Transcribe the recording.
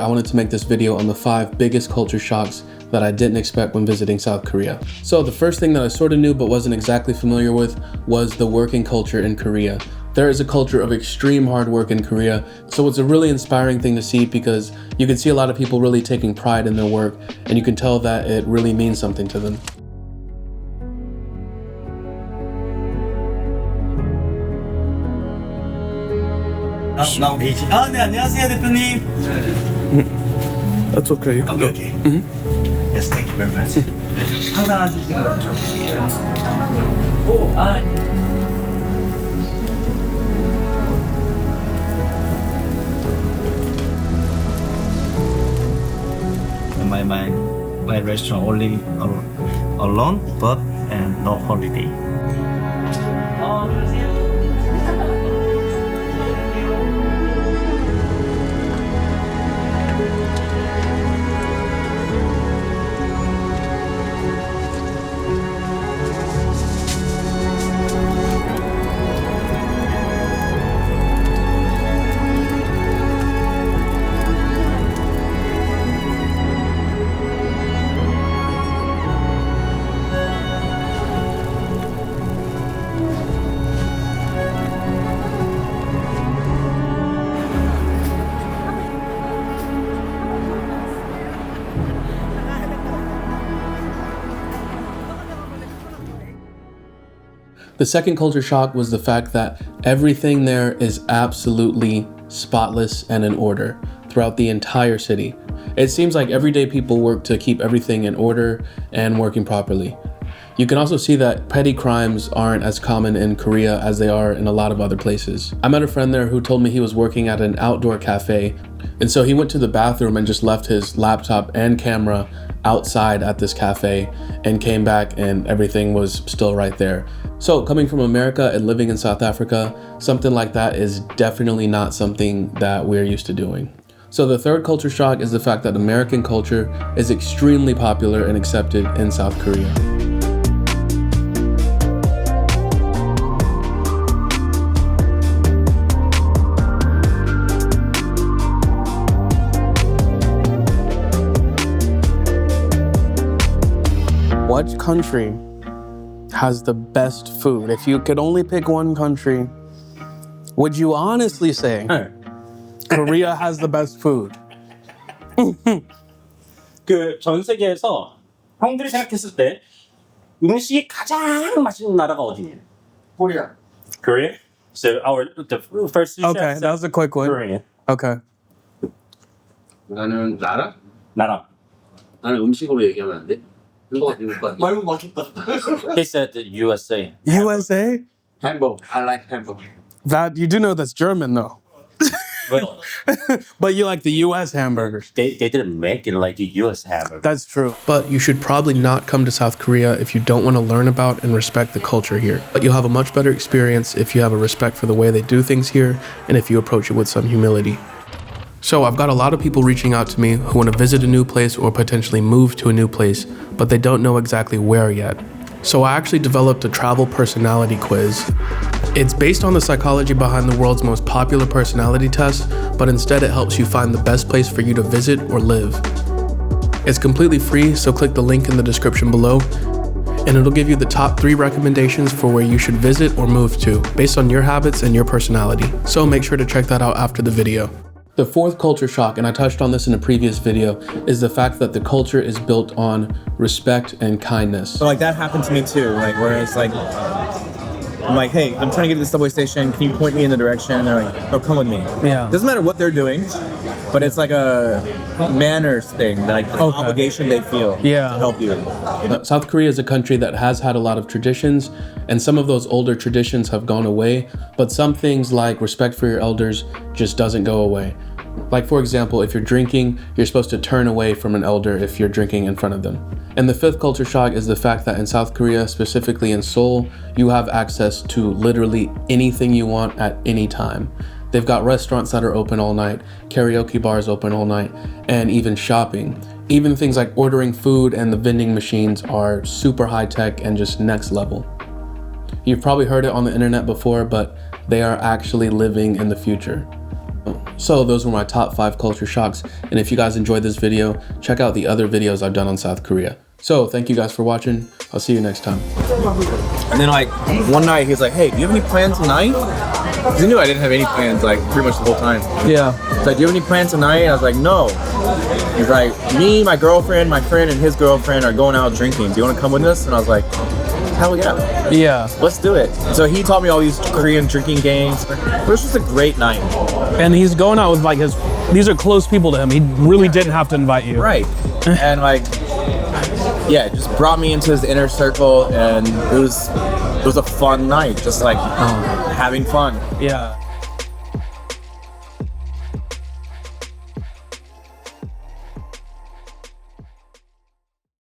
I wanted to make this video on the 5 biggest culture shocks that I didn't expect when visiting South Korea. So the first thing that I sort of knew but wasn't exactly familiar with was the working culture in Korea. There is a culture of extreme hard work in Korea, so it's a really inspiring thing to see because you can see a lot of people really taking pride in their work, and you can tell that it really means something to them. Now page. 네, 안녕하세요, 대표님. That's okay. Okay. Yes, thank you very much. 항상 하시는 거 좋으세요. My restaurant only alone, but and no holiday. The second culture shock was the fact that everything there is absolutely spotless and in order throughout the entire city. It seems like everyday people work to keep everything in order and working properly. You can also see that petty crimes aren't as common in Korea as they are in a lot of other places. I met a friend there who told me he was working at an outdoor cafe, and so he went to the bathroom and just left his laptop and camera outside at this cafe and came back and everything was still right there. So coming from America and living in South Africa, something like that is definitely not something that we're used to doing. So the third culture shock is the fact that American culture is extremely popular and accepted in South Korea. What country has the best food? If you could only pick one country, would you honestly say Korea has the best food? 그 전 세계에서 형들이 생각했을 때 음식이 가장 맛있는 나라가 어디예요? Korea. Korea. So the first Okay, that was a quick one. Korea. Okay. 나는 나라? 나라. 나는 음식으로 얘기하면 안 돼? 말고 맛있다. He said the USA. USA? 햄버거. I like hamburger. That you do know that's German though. Well, But you like the US hamburgers. they didn't make it like the US hamburger. That's true. But you should probably not come to South Korea if you don't want to learn about and respect the culture here. But you'll have a much better experience if you have a respect for the way they do things here and if you approach it with some humility. So I've got a lot of people reaching out to me who want to visit a new place or potentially move to a new place, but they don't know exactly where yet. So I actually developed a travel personality quiz. It's based on the psychology behind the world's most popular personality test, but instead it helps you find the best place for you to visit or live. It's completely free, so click the link in the description below, and it'll give you the top 3 recommendations for where you should visit or move to, based on your habits and your personality. So make sure to check that out after the video. The fourth culture shock, and I touched on this in a previous video, is the fact that the culture is built on respect and kindness. So like that happened to me too, like where it's like, I'm like, hey, I'm trying to get to the subway station, can you point me in the direction? They're like, oh, come with me. Yeah. Doesn't matter what they're doing, but it's like a manners thing, like the obligation they feel to help you. South Korea is a country that has had a lot of traditions, and some of those older traditions have gone away, but some things like respect for your elders just doesn't go away. Like for example, if you're drinking, you're supposed to turn away from an elder if you're drinking in front of them. And the fifth culture shock is the fact that in South Korea, specifically in Seoul, you have access to literally anything you want at any time. They've got restaurants that are open all night, karaoke bars open all night, and even shopping. Even things like ordering food and the vending machines are super high tech and just next level. You've probably heard it on the internet before, but they are actually living in the future. So those were my top 5 culture shocks, and if you guys enjoyed this video, check out the other videos I've done on South Korea. So thank you guys for watching. I'll see you next time. And then like one night he's like, hey, do you have any plans tonight? Because he knew I didn't have any plans like pretty much the whole time. Yeah. He's like, do you have any plans tonight? I was like, no. He's like, me, my girlfriend, my friend, and his girlfriend are going out drinking. Do you want to come with us? And I was like, hell yeah. Yeah. Let's do it. So he taught me all these Korean drinking games. It was just a great night. And he's going out with like these are close people to him. He really didn't have to invite you. Right. And like, yeah, it just brought me into his inner circle, and it was a fun night, just like having fun. Yeah.